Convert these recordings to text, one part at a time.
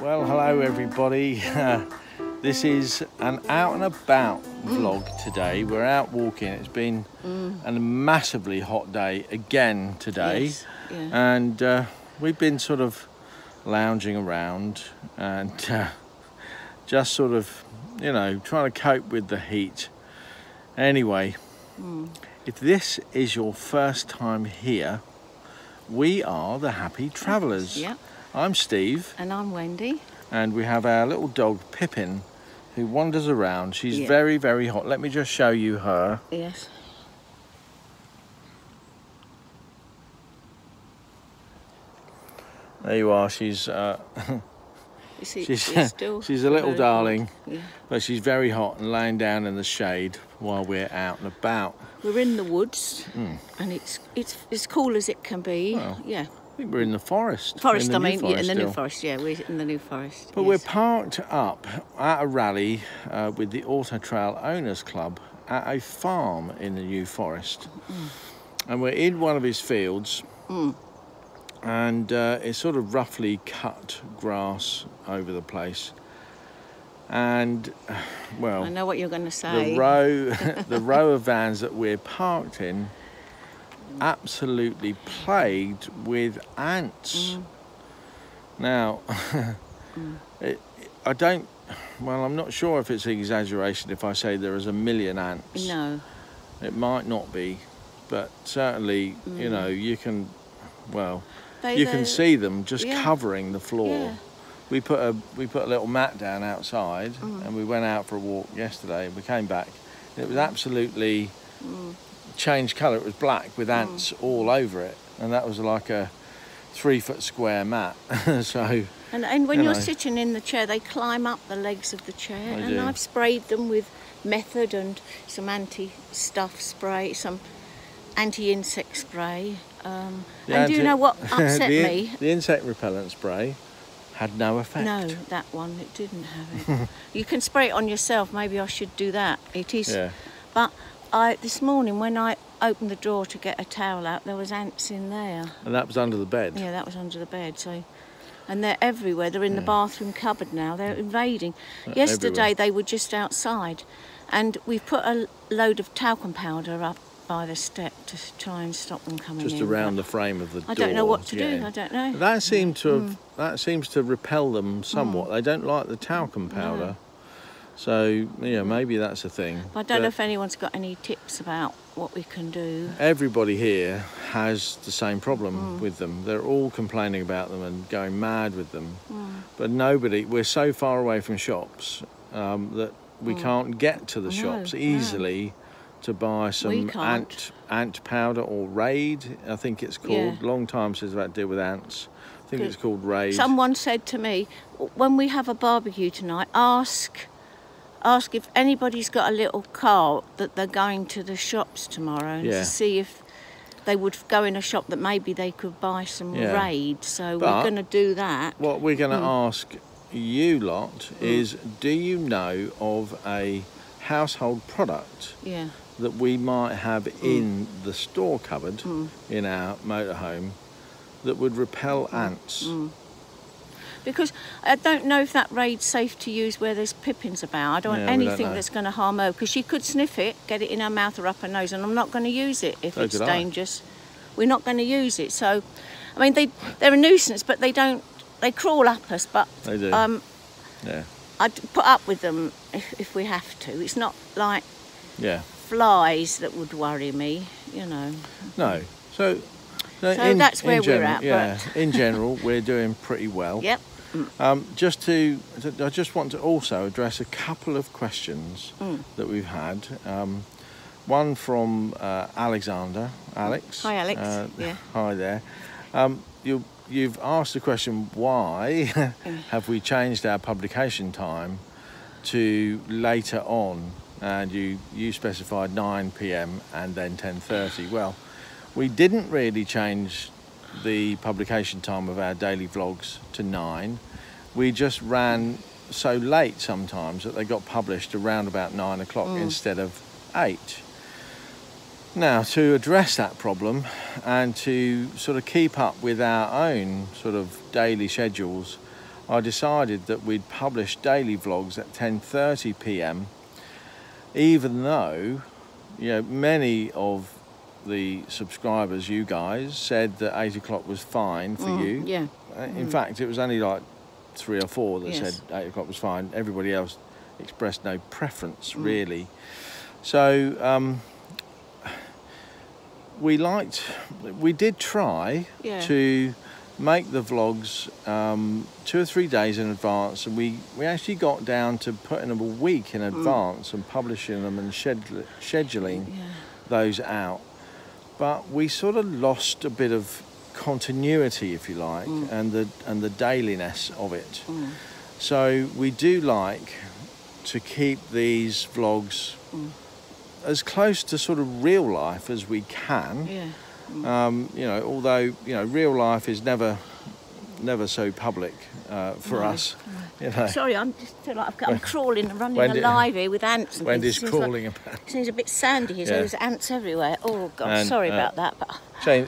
Well, hello everybody. This is an out and about vlog today. We're out walking. It's been a massively hot day again today. Yes, yeah. And we've been sort of lounging around and just sort of, you know, trying to cope with the heat. Anyway, if this is your first time here, we are the Happy Travellers. Yep. I'm Steve. And I'm Wendy. And we have our little dog Pippin, who wanders around. She's very, very hot. Let me just show you her. Yes. There you are. She's You see, she's a little darling, yeah. but she's very hot and laying down in the shade while we're out and about. We're in the woods, and it's as cool as it can be. Well, yeah. I think we're in the forest. Forest, in the new forest. Yeah, we're in the new forest. But we're parked up at a rally with the Auto Trail Owners Club at a farm in the New Forest. And we're in one of his fields, and it's sort of roughly cut grass over the place. And, well, I know what you're going to say. The row of vans that we're parked in, absolutely plagued with ants. Now, I'm not sure if it's an exaggeration if I say there is 1 million ants. No. It might not be, but certainly, you know, you can, you can see them just covering the floor. Yeah. We put a little mat down outside, and we went out for a walk yesterday, and we came back, and it was absolutely changed colour. It was black with ants all over it, and that was like a 3-foot square mat. So and when you're sitting in the chair, they climb up the legs of the chair. They do. I've sprayed them with Method and some anti-stuff spray, some anti-insect spray. And do you know what upset me? The insect repellent spray had no effect. No, that one, it didn't have it. You can spray it on yourself. Maybe I should do that. It is. Yeah. But this morning when I opened the drawer to get a towel out, there was ants in there. And that was under the bed? Yeah, that was under the bed. And they're everywhere. They're in the bathroom cupboard now. They're invading. Yesterday they were just outside, and we've put a load of talcum powder up by the step to try and stop them coming in. Just around the frame of the door. I don't know what to do. I don't know. That seems to repel them somewhat. They don't like the talcum powder. No. So, yeah, maybe that's a thing. I don't know if anyone's got any tips about what we can do. Everybody here has the same problem with them. They're all complaining about them and going mad with them. But we're so far away from shops that we can't get to the shops easily to buy some ant powder or Raid, I think it's called. Long time since I've had to deal with ants. I think it's called Raid. Someone said to me, when we have a barbecue tonight, ask if anybody's got a little car that they're going to the shops tomorrow, and to see if they would go in a shop that maybe they could buy some Raid. So we're going to do that. What we're going to ask you lot is, do you know of a household product that we might have in the store cupboard in our motorhome that would repel ants? Because I don't know if that Raid's safe to use where there's Pippins about. I don't want anything that's going to harm her, because she could sniff it, get it in her mouth or up her nose, and I'm not going to use it if it's dangerous. We're not going to use it. So, I mean, they're a nuisance, but they crawl up us. But they do. I'd put up with them if we have to. It's not like flies that would worry me, you know. No. So that's where we're at. Yeah, in general, we're doing pretty well. Yep. I just want to also address a couple of questions that we've had. One from Alexander. Alex. Hi, Alex. Hi there. You've asked the question, why have we changed our publication time to later on? And you specified 9 p.m. and then 10:30. Well, we didn't really change the publication time of our daily vlogs to 9. We just ran so late sometimes that they got published around about 9 o'clock instead of 8. Now, to address that problem and to sort of keep up with our own sort of daily schedules, I decided that we'd publish daily vlogs at 10:30 p.m. even though, you know, many of the subscribers, you guys, said that 8 o'clock was fine for you. Yeah. In fact, it was only like 3 or 4 that Yes. said 8 o'clock was fine. Everybody else expressed no preference, really. So we did try to make the vlogs 2 or 3 days in advance, and we actually got down to putting them a week in advance and publishing them and scheduling those out. But we sort of lost a bit of continuity, if you like, and the dailiness of it. So we do like to keep these vlogs as close to sort of real life as we can. You know, although, you know, real life is never so public for us. You know. Sorry, I'm just feel like I'm crawling and running alive here with ants. And Wendy's crawling about. It seems a bit sandy here, so there's ants everywhere. Oh God, And, sorry about that. But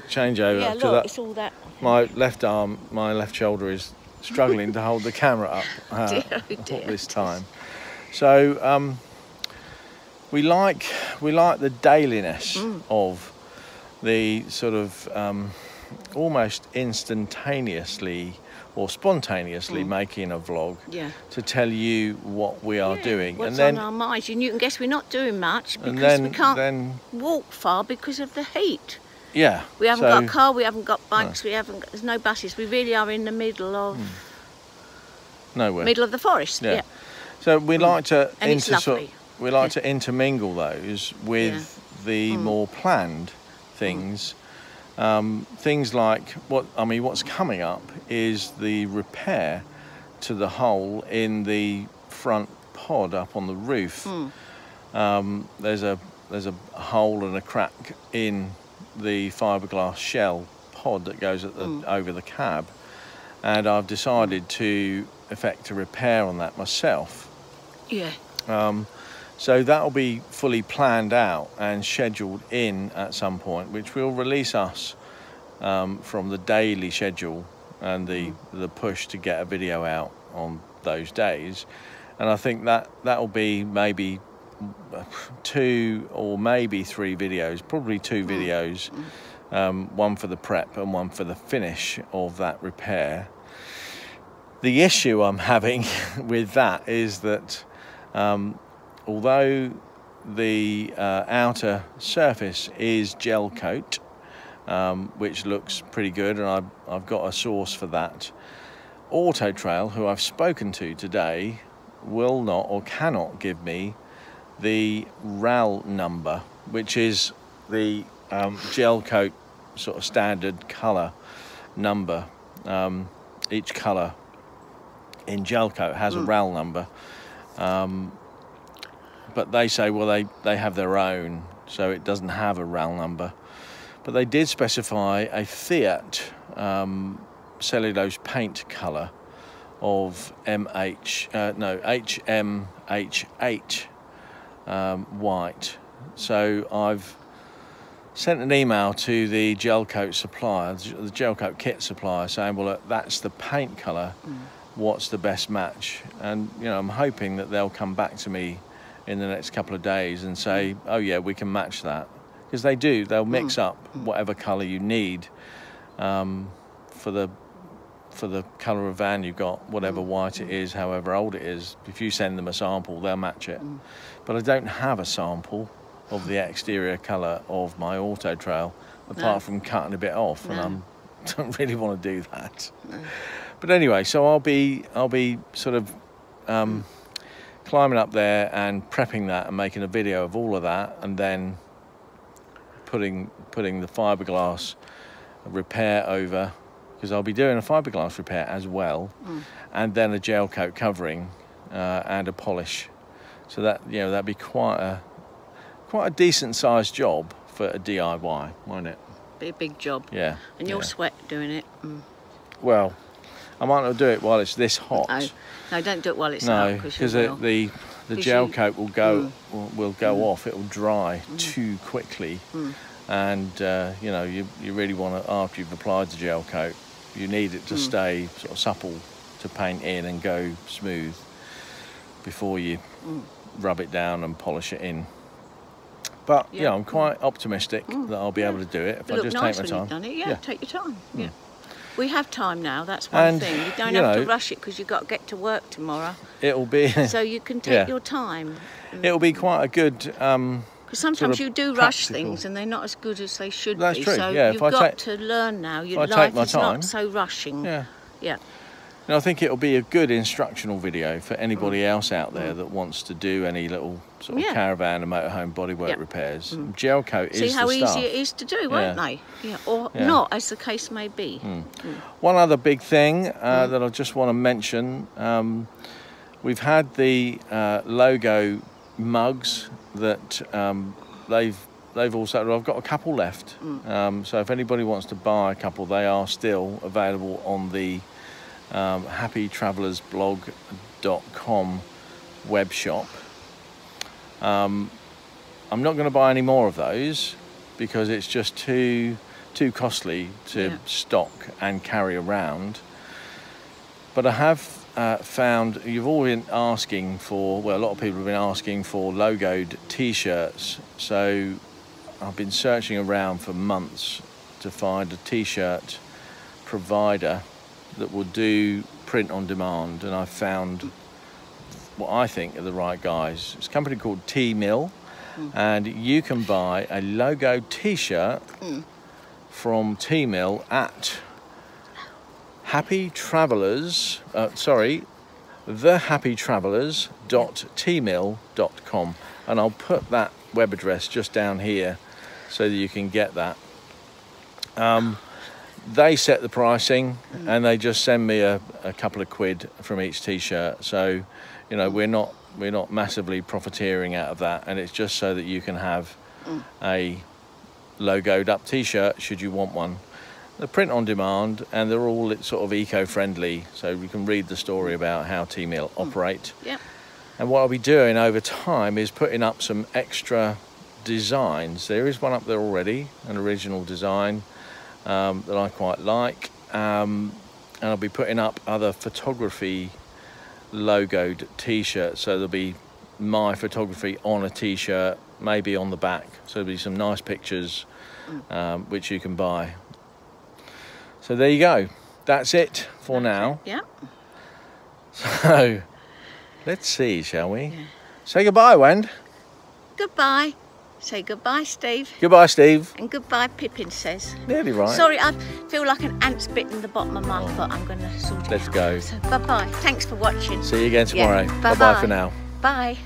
Change over. yeah, look, it's all that. My left arm, my left shoulder is struggling to hold the camera up Dear. this time. So we like the dailiness of the sort of almost instantaneously or spontaneously making a vlog to tell you what we are doing. What's and then on our minds. And you can guess we're not doing much because we can't then walk far because of the heat. yeah. We haven't got a car, we haven't got bikes, there's no buses. We really are in the middle of nowhere. middle of the forest. Yeah. So we like to And it's lovely. to intermingle those with the more planned things. Things like what's coming up is the repair to the hole in the front pod up on the roof. There's a hole and a crack in the fiberglass shell pod that goes at the over the cab, and I've decided to effect a repair on that myself. Yeah. So that'll be fully planned out and scheduled in at some point, which will release us from the daily schedule and the push to get a video out on those days. And I think that'll be maybe 2 or maybe 3 videos, probably 2 videos, one for the prep and one for the finish of that repair. The issue I'm having with that is that although the outer surface is gel coat, which looks pretty good, and I've got a source for that, Auto Trail, who I've spoken to today, will not or cannot give me the RAL number, which is the gel coat sort of standard colour number. Each colour in gel coat has a RAL number. But they say, well, they have their own, so it doesn't have a RAL number. But they did specify a Fiat cellulose paint colour of HMH8 white. So I've sent an email to the gel coat supplier, the gel coat kit supplier, saying, well, look, that's the paint colour. What's the best match? And you know, I'm hoping that they'll come back to me in the next couple of days and say, oh yeah, we can match that, because they do. They'll mix up whatever colour you need for the colour of van you've got, whatever white it is, however old it is. If you send them a sample, they'll match it. But I don't have a sample of the exterior colour of my Auto Trail, apart from cutting a bit off, and I don't really want to do that. But anyway, so I'll be sort of climbing up there and prepping that and making a video of all of that, and then putting the fiberglass repair over, because I'll be doing a fiberglass repair as well, and then a gel coat covering and a polish. So that, you know, that'd be quite a decent sized job for a DIY, won't it? Be a big job. Yeah. And you'll sweat doing it. Well, I might not do it while it's this hot. No, don't do it while it's no, hot, because the gel coat will go off. It will dry too quickly, and you know, you really want to, after you've applied the gel coat, you need it to stay sort of supple to paint in and go smooth before you rub it down and polish it in. But yeah, I'm quite optimistic that I'll be able to do it if I just take my time. You've done it. Yeah, take your time. Yeah, we have time now. That's one thing. You don't have to rush it because you've got to get to work tomorrow. It'll be so you can take your time. It'll be quite a good. Because sometimes you do rush things and they're not as good as they should be. That's true. So yeah, you've got to learn now. Your life is not so rushing. Yeah. Yeah. And I think it'll be a good instructional video for anybody else out there that wants to do any little sort of caravan and motorhome bodywork repairs. Gel coat is the stuff. See how easy it is to do, won't they? Yeah. Or not, as the case may be. One other big thing that I just want to mention, we've had the logo mugs that they've also, I've got a couple left. So if anybody wants to buy a couple, they are still available on the happytravelersblog.com web shop. I'm not going to buy any more of those because it's just too costly to stock and carry around. But I have found, you've all been asking for, well, a lot of people have been asking for logoed t-shirts. So I've been searching around for months to find a t-shirt provider that will do print on demand, and I've found what I think are the right guys. It's a company called T-Mill, and you can buy a logo t-shirt from T-Mill at thehappytravellers.tmill.com, and I'll put that web address just down here so that you can get that. They set the pricing and they just send me a couple of quid from each t-shirt. So, you know, we're not massively profiteering out of that, and it's just so that you can have a logoed up t-shirt should you want one. They're print on demand and they're all sort of eco-friendly, so you can read the story about how T-Mill operate. Yep. And what I'll be doing over time is putting up some extra designs. There is one up there already, an original design that I quite like, and I'll be putting up other photography logoed t-shirts, so there'll be my photography on a t-shirt, maybe on the back, so there'll be some nice pictures which you can buy. So there you go, that's it for now. Yeah. So let's see, shall we? Say goodbye, Wend. Goodbye. Say goodbye, Steve. Goodbye, Steve. And goodbye, Pippin says. Nearly right. Sorry, I feel like an ant's bitten the bottom of my foot. I'm going to sort it out. Let's go. So, bye-bye. Thanks for watching. See you again tomorrow. Yeah. Bye-bye for now. Bye.